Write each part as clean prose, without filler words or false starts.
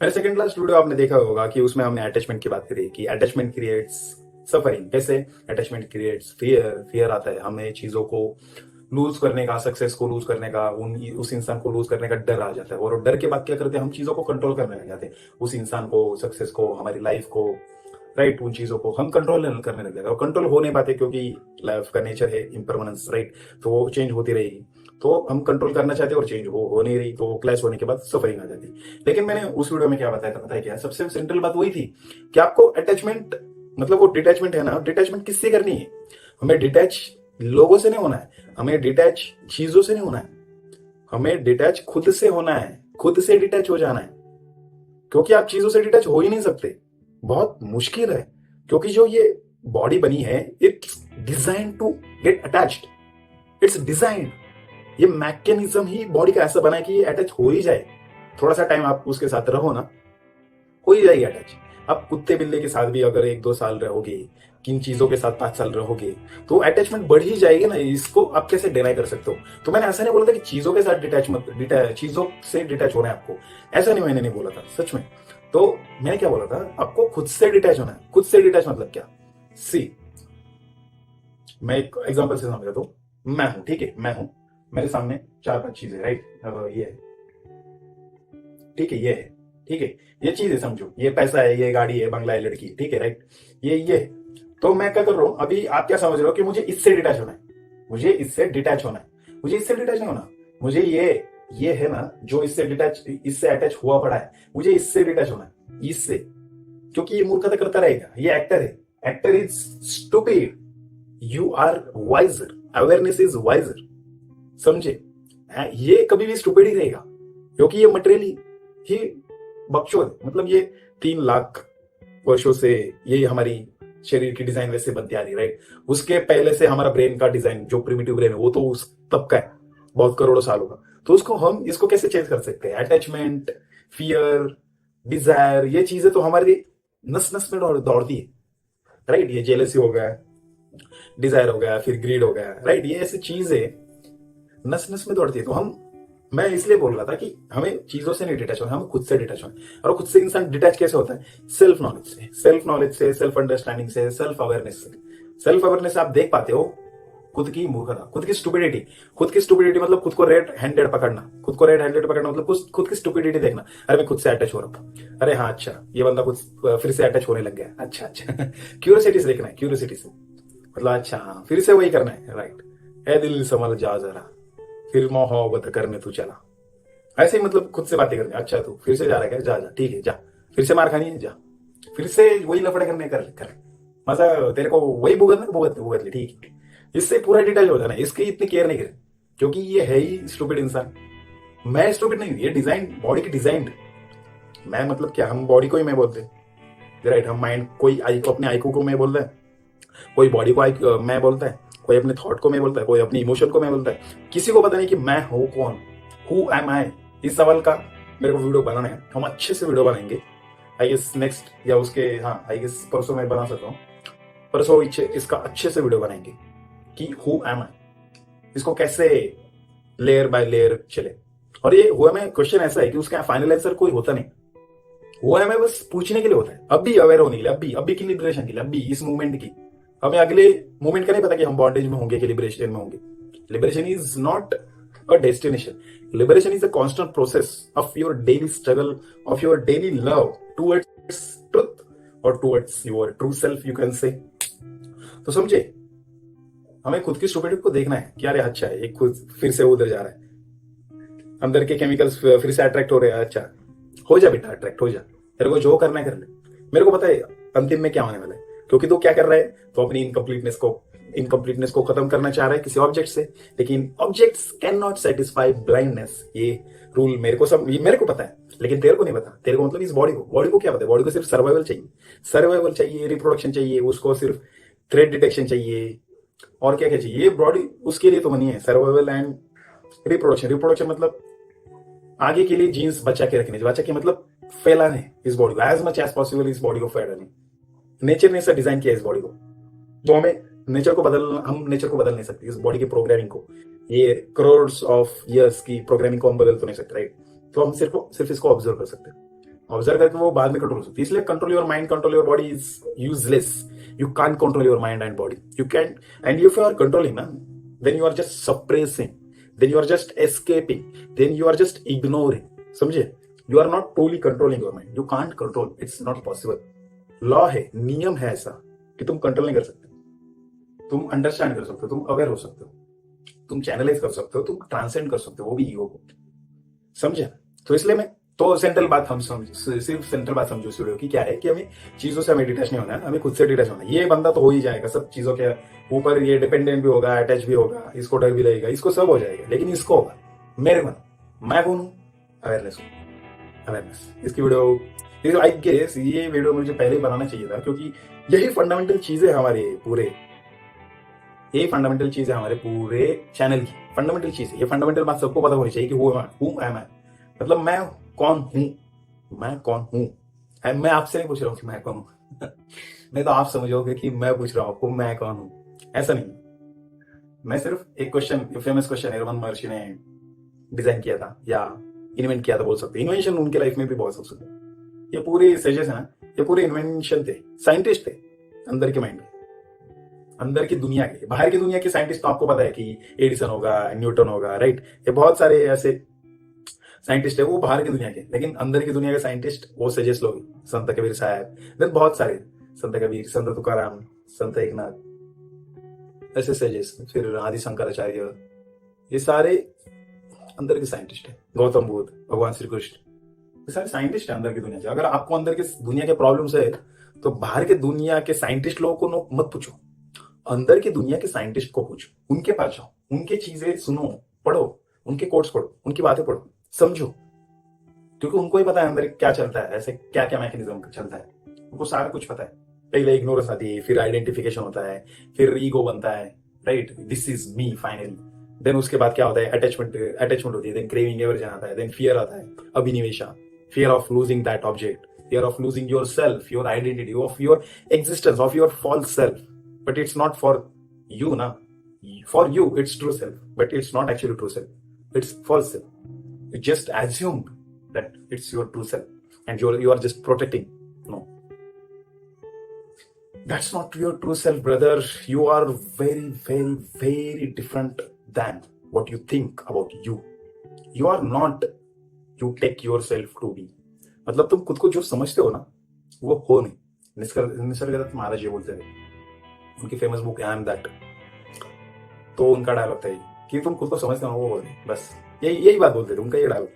मेरे second last video आपने देखा होगा कि उसमें हमने अटैचमेंट की बात करी कि अटैचमेंट क्रिएट्स सफरिंग। कैसे अटैचमेंट क्रिएट्स फियर, फियर आता है हमें चीजों को लूज करने का, सक्सेस को लूज करने का, उस इंसान को लूज करने का डर आ जाता है। और डर के बाद क्या करते हैं, हम चीजों को कंट्रोल करने लग जाते हैं, उस इंसान को, सक्सेस को, हमारी लाइफ को, राइट। उन चीजों को हम कंट्रोल करने लग जाते हैं और कंट्रोल हो नहीं पाते क्योंकि लाइफ का नेचर है इम्परमानेंस, राइट। तो वो चेंज होती रहेगी। तो हम कंट्रोल करना चाहते हैं और चेंज हो नहीं रही, तो क्लैश होने के बाद सफरिंग आ जाती है। लेकिन मैंने उस वीडियो में क्या बताया था, पता है क्या? सबसे सेंट्रल बात वही थी कि आपको अटैचमेंट, मतलब वो डिटैचमेंट है ना, डिटैचमेंट किससे करनी है? हमें डिटैच लोगों से नहीं होना है, हमें डिटैच चीजों से नहीं होना है, हमें डिटैच खुद से होना है, खुद से डिटैच हो जाना है। क्योंकि आप चीजों से डिटैच हो ही नहीं सकते, बहुत मुश्किल है। क्योंकि जो ये बॉडी बनी है, it's design to get attached, it's design, ये मैकेनिज्म ही बॉडी का ऐसा बना है कि ये अटैच हो ही जाए। थोड़ा सा टाइम आप उसके साथ रहो ना, हो ही जाएगी अटैच। आप कुत्ते बिल्ले के साथ भी अगर 1-2 साल रहोगे, किन चीजों के साथ 5 साल रहोगे, तो अटैचमेंट बढ़ ही जाएगी ना। इसको आप कैसे डिनाई कर सकते हो? तो मैंने ऐसा नहीं बोला था कि चीजों के साथ चीजों से डिटैच होना है आपको, ऐसा नहीं मैंने नहीं बोला था सच में। तो मैंने क्या बोला था, आपको खुद से डिटैच होना है। खुद से डिटैच मतलब क्या? सी, मैं एक एग्जांपल से समझाता हूं। मैं हूं, ठीक है, मैं हूं, मेरे सामने 4-5 चीजें, राइट। ये है, ठीक है, ये है, ठीक है, ये चीज है, समझो, ये पैसा है, ये गाड़ी है, बंगला है, लड़की है, ठीक है, राइट। ये है। तो मैं क्या कर रहा हूं अभी, आप क्या समझ रहे हो कि मुझे इससे डिटैच होना है, मुझे इससे डिटैच होना है, मुझे इससे डिटैच नहीं होना। मुझे ये है ना जो इससे डिटैच, इससे अटैच हुआ पड़ा है, मुझे इससे डिटैच होना है, इससे। क्योंकि ये मूर्खता करता रहेगा, ये एक्टर है, actor is stupid, you are wiser, awareness is wiser, समझे? ये कभी भी स्टूपिड ही रहेगा, क्योंकि ये मटेरियली ही बकचोद, मतलब ये 3 लाख वर्षों से ये हमारी शरीर की डिजाइन वैसे बनती आ रही, राइट। उसके पहले से हमारा ब्रेन का डिजाइन, जो प्रिमिटिव ब्रेन है, वो तो उस तब का है, बहुत करोड़ों सालों का। तो उसको हम इसको कैसे चेंज कर सकते हैं? अटैचमेंट, फियर, डिजायर, ये चीजें तो हमारी नस नस में दौड़ती है, राइट। ये जेलसी हो गया, डिजायर हो गया, फिर ग्रीड हो गया, राइट। ये ऐसी चीजें नस नस में दौड़ती है। तो हम, मैं इसलिए बोल रहा था कि हमें चीजों से नहीं डिटैच होना, हमें खुद से डिटैच होना। और खुद से इंसान डिटैच कैसे होता है? सेल्फ नॉलेज से, सेल्फ नॉलेज से, सेल्फ अंडरस्टैंडिंग से, सेल्फ अवेयरनेस से। सेल्फ अवेयरनेस से आप देख पाते हो खुद की मूर्खता, खुद की स्टुपिडिटी। खुद की स्टुपिडिटी मतलब खुद को रेड हैंडेड पकड़ना, खुद को रेड हैंडेड पकड़ना मतलब खुद की स्टुपिडिटी देखना। अरे मैं खुद से अटैच हो रहा हूँ, अरे हाँ अच्छा, ये बंदा कुछ फिर से अटैच होने लग गया, अच्छा अच्छा। क्यूरियोसिटी से देखना है, क्यूरियोसिटी से, मतलब अच्छा हाँ फिर से वही करना है, राइट। ए दिल संभल जा जरा, फिर मोहब्बत करने तू चला। ऐसे ही मतलब खुद से बातें करनी, अच्छा तू फिर से जा रहा है क्या, जा जा, ठीक है जा, फिर से मार खानी है, जा, फिर से वही लफड़े करने, कर मजा तेरे को वही भुगतना, भुगत भुगत ले, ठीक है। इससे पूरा डिटेल हो जाना, इसकी इतनी केयर नहीं करे, क्योंकि ये है ही स्टूपिड इंसान। मैं स्टूपिड नहीं हूं, ये डिजाइन, बॉडी की डिजाइन। मैं मतलब क्या, हम बॉडी को ही मैं बोलते हैं, राइट। हम माइंड, कोई आई को, अपने आईक्यू को मैं बोलता है, कोई बॉडी को मैं बोलता है, कोई अपने थॉट को मैं बोलता है, कोई अपनी इमोशन को मैं बोलता है। किसी को पता नहीं कि मैं हूं कौन, हु एम आई। इस सवाल का मेरे को वीडियो बनाना है, हम अच्छे से वीडियो बनाएंगे। आई गेस नेक्स्ट या उसके, हाँ आई गेस परसों मैं बना सकता हूँ, परसों इसका अच्छे से वीडियो बनाएंगे कि हु एम आई, इसको कैसे लेयर बाय लेयर चले। और ये हुआ में क्वेश्चन ऐसा है कि उसका फाइनल आंसर कोई होता नहीं, वो हमें बस पूछने के लिए होता है, अभी अवेयर होने के लिए, अभी की लिबरेशन के लिए, अभी इस मूवमेंट की। हमें अगले मूवमेंट का नहीं पता कि हम बॉन्डेज में होंगे कि लिबरेशन में होंगे। Liberation is not a destination, liberation is a constant process of your daily struggle, of your daily love towards truth और towards your true self, you can say. तो समझे, हमें खुद की स्टुपिडिटी को देखना है कि अरे अच्छा है, एक खुद फिर से उधर जा रहा है, अंदर के केमिकल्स फिर से अट्रैक्ट हो रहे हैं। अच्छा, हो जा बेटा, अट्रैक्ट हो जा, तेरे को जो करना है कर ले। मेरे को पता है अंतिम में क्या होने वाला है, क्योंकि तो क्या कर रहा है, तो अपनी इनकम्प्लीटनेस को खत्म करना चाह रहा है किसी ऑब्जेक्ट से। लेकिन objects can not satisfy blindness, ये रूल मेरे को सब, ये मेरे को पता है, लेकिन तेरे को नहीं पता। तेरे को मतलब इस बॉडी को क्या पता है? बॉडी को सिर्फ सर्वाइवल चाहिए, सर्वाइवल चाहिए, रिप्रोडक्शन चाहिए, उसको सिर्फ थ्रेड डिटेक्शन चाहिए, और क्या क्या चाहिए। ये बॉडी उसके लिए तो बनी है, सर्वाइवल एंड रिप्रोडक्शन। रिप्रोडक्शन मतलब आगे के लिए जीन्स बचा के रखने, बचा के मतलब फैलाने इस बॉडी को, एज मच एज पॉसिबल इस बॉडी को फैलाने। नेचर ने ऐसा डिजाइन किया इस बॉडी को, तो हम नेचर को बदल नहीं सकते, इस बॉडी की प्रोग्रामिंग को। ये करोड़ ऑफ इयर्स की प्रोग्रामिंग को हम बदल तो नहीं सकते, राइट। तो हम सिर्फ इसको ऑब्जर्व कर सकते हैं। ऑब्जर्व करके वो बाद में कंट्रोल हो सकती है। इसलिए control your mind, control your body is useless. You can't control your mind and body, you can. And if you are controlling ना, then you are just suppressing, then you are just escaping, then you are just ignoring. समझे? You are not totally controlling your mind, you can't control, it's not possible. Law है, नियम है ऐसा कि तुम control नहीं कर सकते, तुम अंडरस्टैंड कर सकते हो, तुम अवेयर हो सकते हो, तुम चैनलाइज कर सकते हो, तुम ट्रांसेंड कर सकते हो, वो भी ईगो को। समझे? तो इसलिए मैं तो सेंट्रल बात हम सिर्फ सेंट्रल बात समझो इस वीडियो की क्या है कि हमें चीजों से हमें डिटैच नहीं होना है, हमें खुद से डिटैच होना है। ये बंदा तो हो ही जाएगा सब चीजों के ऊपर, ये डिपेंडेंट भी होगा, अटैच भी होगा, इसको डर भी लगेगा, इसको सब हो जाएगा, लेकिन इसको होगा मेरे मन, मैं कौन हूं? अवेयरनेस हूं, अवेयरनेस। इसकी वीडियो आई गेस ये वीडियो मुझे पहले ही बनाना चाहिए था, क्योंकि यही फंडामेंटल चीजें हमारे पूरे, ये फंडामेंटल चीज है हमारे पूरे चैनल की, फंडामेंटल चीज है ये। फंडामेंटल बात सबको पता होनी चाहिए कि हूं एम आई, मतलब मैं कौन हूं, मैं कौन हूं। मैं आपसे नहीं पूछ रहा हूं कि मैं कौन हूं नहीं तो आप समझोगे कि मैं पूछ रहा हूं आपको मैं कौन हूं, ऐसा नहीं। मैं सिर्फ एक क्वेश्चन, फेमस क्वेश्चन रमन महर्षि ने डिजाइन किया था या इन्वेंट किया था बोल सकते, इन्वेंशन उनके लाइफ में भी बहुत सकते। ये पूरे सजेशन है, ये पूरे इन्वेंशन थे, साइंटिस्ट थे अंदर के माइंड में, अंदर की दुनिया के। बाहर की दुनिया के साइंटिस्ट तो आपको पता है कि एडिसन होगा, न्यूटन होगा, राइट, ये बहुत सारे ऐसे साइंटिस्ट है वो बाहर की दुनिया के। लेकिन अंदर की दुनिया के साइंटिस्ट वो सजेस्ट लोग, संत कबीर साहब, देन बहुत सारे, संत कबीर, संत तुकाराम, संत एकनाथ, ऐसे सजेस्ट, फिर आदि शंकराचार्य, ये सारे अंदर के साइंटिस्ट है। गौतम बुद्ध, भगवान श्री कृष्ण, ये सारे साइंटिस्ट है अंदर की दुनिया के। अगर आपको अंदर के दुनिया के प्रॉब्लम्स है तो बाहर के दुनिया के साइंटिस्ट लोगों को मत पूछो, अंदर की दुनिया के साइंटिस्ट को पूछो, उनके पास जाओ, उनके चीजें सुनो, पढ़ो, उनके कोट्स पढ़ो, उनकी बातें पढ़ो, समझो, क्योंकि उनको ही पता है अंदर क्या चलता है, ऐसे क्या क्या मैकेनिज्म चलता है, उनको सारा कुछ पता है। पहले इग्नोरेंस आती है, फिर आइडेंटिफिकेशन होता है, फिर ईगो बनता है, right, this is me finally. Then उसके बाद क्या होता है, अटैचमेंट होती है, देन क्रेविंग, एवर्जन आता है, देन फियर आता है, अभिनिवेशा, fear of losing that object, fear of losing your self, your identity, of your existence, of your false self. But it's not for you, na. For you, it's true self, but it's not actually true self. It's false self. You just assume that it's your true self, and you are just protecting. No, that's not your true self, brother. You are very, very, very different than what you think about you. You are not. You take yourself to be. मतलब तुम खुद को जो समझते हो ना, वो हो नहीं। निसर्गदत्त महाराज ये बोलते थे, उनकी famous book I am that, तो उनका डायलॉग था कि तुम खुद को समझते हो वो हो नहीं, बस यही बात बोलते थे उनका, ये डायलॉग,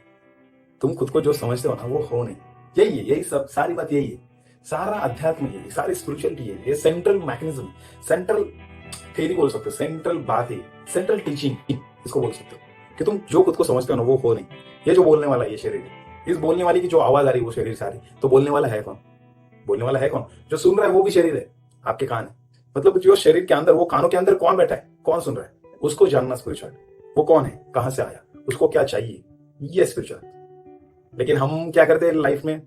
तुम खुद को जो समझते हो ना वो हो नहीं। यही है, यही सब सारी बात यही है, सारा अध्यात्म यही है, सारी स्पिरिचुअलिटी है, ये सेंट्रल मैकेनिज्म, सेंट्रल थ्योरी बोल सकते हो, सेंट्रल बात है, सेंट्रल टीचिंग इसको बोल सकते हो कि तुम जो खुद को समझते हो ना वो हो नहीं। ये जो बोलने वाला ये शरीर, इस बोलने वाली की जो आवाज आ रही है वो शरीर सारी, तो बोलने वाला है कौन? बोलने वाला है कौन? जो सुन रहा है वो भी शरीर है, आपके कान है। मतलब जो शरीर के अंदर, वो कानों के अंदर कौन बैठा है, कौन सुन रहा है, उसको जानना स्पिरिचुअल। वो कौन है, कहां से आया, उसको क्या चाहिए, ये स्पिरिचुअल। लेकिन हम क्या करते हैं लाइफ में,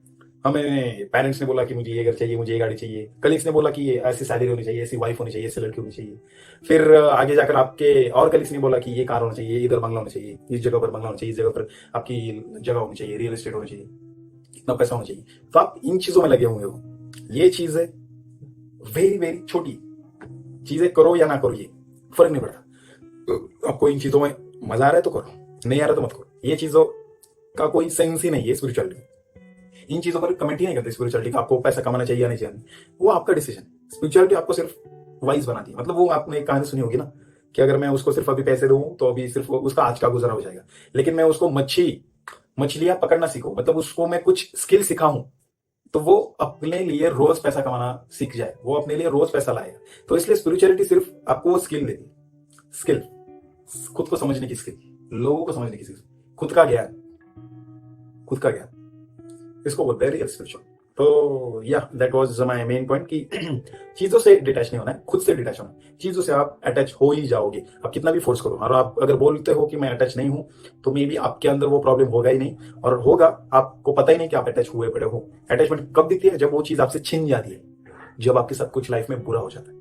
हमें पेरेंट्स ने बोला कि मुझे ये घर चाहिए, मुझे ये गाड़ी चाहिए, कलीग्स ने बोला कि ये ऐसी सैलरी होनी चाहिए, ऐसी वाइफ होनी चाहिए, ऐसी लड़की होनी चाहिए, फिर आगे जाकर आपके और कलीग्स ने बोला कि ये कार होना चाहिए, इधर बंगला होना चाहिए, इस जगह पर बंगला होना चाहिए, इस जगह पर आपकी जगह होनी चाहिए, रियल एस्टेट होना चाहिए, इतना पैसा होना चाहिए। तो आप इन चीजों में लगे होंगे हो। ये चीज है वेरी वेरी छोटी चीजें, करो या ना करो ये फर्क नहीं पड़ता। आपको इन चीजों में मजा आ रहा है तो करो, नहीं आ रहा तो मत करो। ये चीजों का कोई सेंस ही नहीं है स्पिरिचुअलिटी। इन चीजों पर कमेंट ही नहीं करते स्पिरिचुअलिटी का, आपको पैसा कमाना चाहिए या नहीं चाहिए, वो आपका डिसीजन। स्पिरिचुअलिटी आपको सिर्फ वाइज बनाती है। मतलब वो आपने एक कहानी सुनी होगी ना कि अगर मैं उसको सिर्फ अभी पैसे दूं तो अभी सिर्फ उसका आज का गुजारा हो जाएगा, लेकिन मैं उसको मछलियां पकड़ना सीखूं, मतलब उसको मैं कुछ स्किल सिखाऊं, तो वो अपने लिए रोज पैसा कमाना सीख जाए, वो अपने लिए रोज पैसा लाएगा। तो इसलिए स्पिरिचुअलिटी सिर्फ आपको वो स्किल देती, स्किल, खुद को समझने की स्किल, लोगों को समझने की स्किल, खुद का ज्ञान, इसको बोलते हैं रियल स्पिरिचुअल। तो या that was my main point कि चीजों से डिटैच नहीं होना है, खुद से डिटैच होना है। चीजों से आप अटैच हो ही जाओगे, आप कितना भी फोर्स करो। और आप अगर बोलते हो कि मैं अटैच नहीं हूं, तो मे बी आपके अंदर वो प्रॉब्लम होगा ही नहीं, और होगा आपको पता ही नहीं कि आप अटैच हुए पड़े हो। अटैचमेंट कब दिखती है? जब वो चीज आपसे छिन जाती है, जब आपके साथ कुछ लाइफ में बुरा हो जाता है,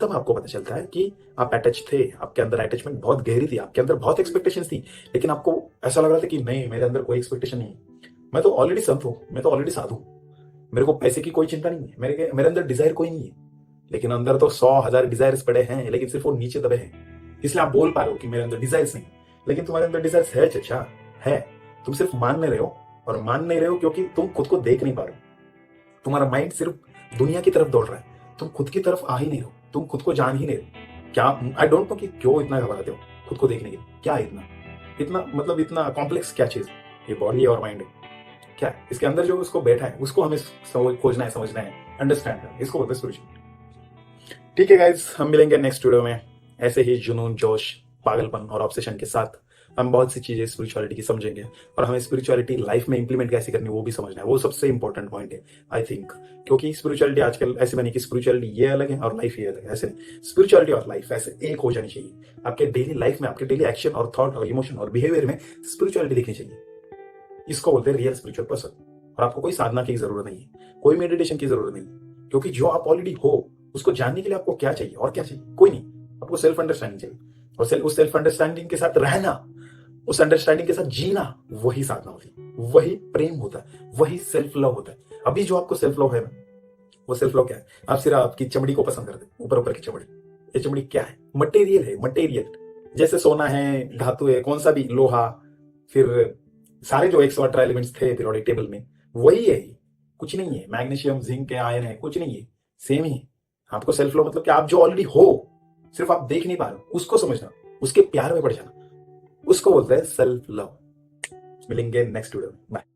तब आपको पता चलता है कि आप अटैच थे, आपके अंदर अटैचमेंट बहुत गहरी थी, आपके अंदर बहुत एक्सपेक्टेशंस थी, लेकिन आपको ऐसा लग रहा था कि नहीं, मेरे अंदर कोई एक्सपेक्टेशन नहीं है। मैं तो ऑलरेडी संत हूँ, मैं तो ऑलरेडी साधु हूँ। मेरे को पैसे की कोई चिंता नहीं है, मेरे अंदर डिजायर कोई नहीं है। लेकिन अंदर तो 100,000 डिजायर्स पड़े हैं, लेकिन सिर्फ वो नीचे दबे हैं। इसलिए आप बोल पा रहे हो कि मेरे अंदर डिजायर्स नहीं, लेकिन तुम्हारे अंदर डिजायर्स है चचा, है। तुम सिर्फ मान नहीं रहे हो, और मान नहीं रहे हो क्योंकि तुम खुद को देख नहीं पा रहे हो। तुम्हारा माइंड सिर्फ दुनिया की तरफ दौड़ रहा है, तुम खुद की तरफ आ ही नहीं रहो, तुम खुद को जान ही नहीं रहे। क्या आई डोंट नो कि क्यों इतना घबराते हो खुद को देखने के लिए। क्या इतना इतना मतलब इतना कॉम्प्लेक्स क्या चीज? ये बॉडी और माइंड है क्या? इसके अंदर जो उसको बैठा है उसको हमें खोजना है, समझना है, अंडरस्टैंड करना है। इसको बोलते हैं स्पिरिचुअलिटी। ठीक है गाइज, हम मिलेंगे नेक्स्ट वीडियो में ऐसे ही जुनून, जोश, पागलपन और ऑब्सेशन के साथ। हम बहुत सी चीजें स्पिरिचुअलिटी की समझेंगे, और हमें स्पिरिचुअलिटी लाइफ में इंप्लीमेंट कैसे करनी है वो भी समझना है। वो सबसे इंपॉर्टेंट पॉइंट है आई थिंक, क्योंकि स्पिरिचुअलिटी आजकल ऐसे बनी कि स्पिरिचुअलिटी ये अलग है और लाइफ ये अलग है। ऐसे स्पिरिचुअलिटी और लाइफ ऐसे एक हो जानी चाहिए। आपके डेली लाइफ में, आपके डेली एक्शन और थॉट और इमोशन और बिहेवियर में स्पिरिचुअलिटी दिखनी चाहिए। इसको बोलते हैं रियल स्पिरिचुअल पर्सन। और आपको कोई साधना की जरूरत नहीं है, कोई मेडिटेशन की जरूरत नहीं, क्योंकि जो आप ऑलरेडी हो उसको जानने के लिए आपको क्या चाहिए और क्या चाहिए? कोई नहीं। आपको सेल्फ अंडरस्टैंडिंग चाहिए, और उस सेल्फ अंडरस्टैंडिंग के साथ रहना, उस अंडरस्टैंडिंग के साथ जीना, वही साधना होती है, वही प्रेम होता है, वही सेल्फ लव होता है। अभी जो आपको सेल्फ लव है ना, वो सेल्फ लव क्या है? आप सिर्फ आपकी चमड़ी को पसंद करते हैं, ऊपर ऊपर की चमड़ी। ये चमड़ी क्या है? मटेरियल है, मटेरियल। जैसे सोना है, धातु है, कौन सा भी, लोहा, फिर सारे जो 118 एलिमेंट्स थे पीरियोडिक टेबल में, वही है। कुछ नहीं है। मैग्नीशियम, जिंक, आयरन है, कुछ नहीं है, सेम ही है। आपको सेल्फ लव मतलब कि आप जो ऑलरेडी हो, सिर्फ आप देख नहीं पा रहे हो, उसको समझना, उसके प्यार में पड़ जाना, उसको बोलते हैं सेल्फ लव। मिलेंगे नेक्स्ट वीडियो में। बाय।